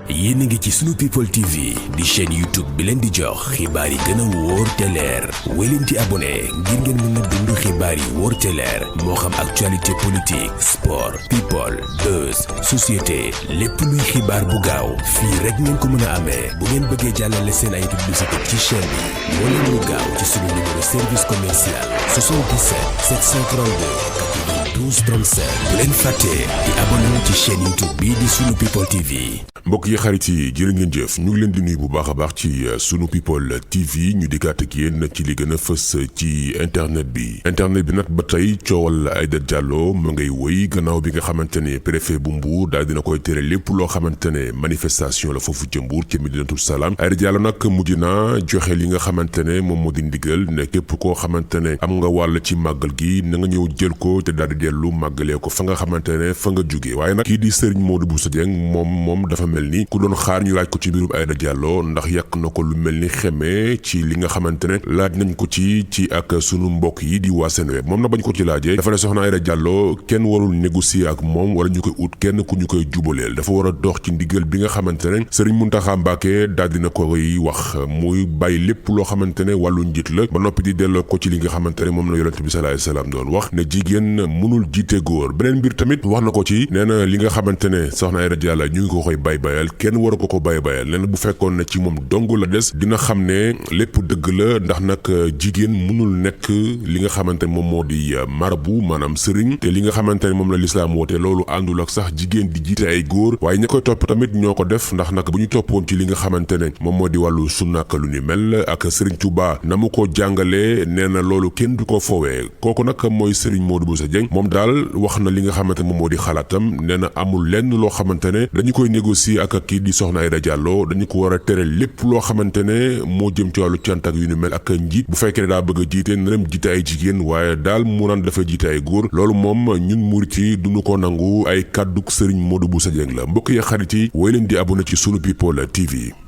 yéen a ngi ci sunu people TV di chaîne YouTube bi leen di jox xibaar yi gën a wóor te leer wéy leen ci abonné ngir ngeen mën a dund xibaar yi wóor te leer moo xam actualité politique sport people buzz société lépp luy xibaar bu gaaw fii rek ngeen ko mën a amee bu ngeen bëggee jàllale seen ay publicité ci chaîne bi moo leen ñu gaaw ci sunu numéro service commercial 77 732 92 37 bu leen fàttee di abonné ci chaîne YouTube bi di sunu people TV. mbokk yi xarit yi jërë ngeen jëf ñu ngi leen di nuyu bu baax a baax ci sunu people TV ñu dikkaat ak yéen ci li gën a fës ci internet bi nag ba tey coowal Aïda Diallo mu ngay wëy gannaaw bi nga xamante ne préfet bu Mbour daal dina koy tere lépp loo xamante ne manifestation la foofu ca Mbour ci Médinatoul Salam. Aïda Diallo nag mujj na joxe li nga xamante ne moom moo di ndigal ne képp koo xamante ne am nga wàll ci màggal gi na nga ñëw jël ko te daal di dellu màggalee ko fa nga xamante ne fa nga jugee waaye nag kii di Serigne Modou Bousso Dieng moom dafa mel ni ku doon xaar ñu laaj ko ci mbirum Aïda Diallo ndax yàq na ko lu mel ni xeme ci li nga xamante ne laaj nañ ko ci ak sunu mbokk yi di waa Seneweb moom na bañ ko ci laajee dafa ne soxna Aïda Diallo kenn warul négocier ak moom wala ñu koy ut kenn ku ñu koy jubaleel dafa war a dox ci ndigal bi nga xamante ne Serigne Mountakha Mbacké daal dina koy wax muy bàyyi lépp loo xamante ne wàllu njiit la ba noppi di delloo ko ci li nga xamante ne moom la yonent bi sallallahu alayhi wasallam doon wax ne jigéen mënul jiite góor beneen mbir tamit wax na ko ci nee na li nga xamante ne soxna Aïda Diallo ñu ngi ko koy bayal kenn waru ko bayal leen bu fekkoon ne ci moom dong la des dina xam ne lépp dëgg la ndax nag jigéen mënul nekk li nga xamante ne moom moo di marabu maanaam sëriñ te li nga xamante ne moom la lislaam woote loolu àndul ak sax jigéen di jiite ay góor waaye ña koy topp tamit ñoo ko def ndax nag bu ñu toppoon ci li nga xamante ne moom moo di wàllu sunna ak lu ni mel ak Serigne Touba na mu ko jàngalee nee na loolu kenn du ko foowee kooku nag mooy Serigne Modou Bousso Dieng moom daal wax na li nga xamante ne moom moo di xalaatam nee na amul lenn loo xamante ne dañu koy négocier ak kii di soxna Aïda Diallo dañu ko war a tere lépp loo xamante ne moo jëm ci wàllu cant ak yu ni mel ak njiit bu fekkee ne daa bëgg a jiite na dem jiite ay jigéen waaye daal mu naan dafa jiite ay góor loolu moom ñun murit yi duñu ko nangu ay kàdduk Serigne Modou Bousso Dieng la mbokk yi xarit yi woy leen di abonné ci sunu people TV.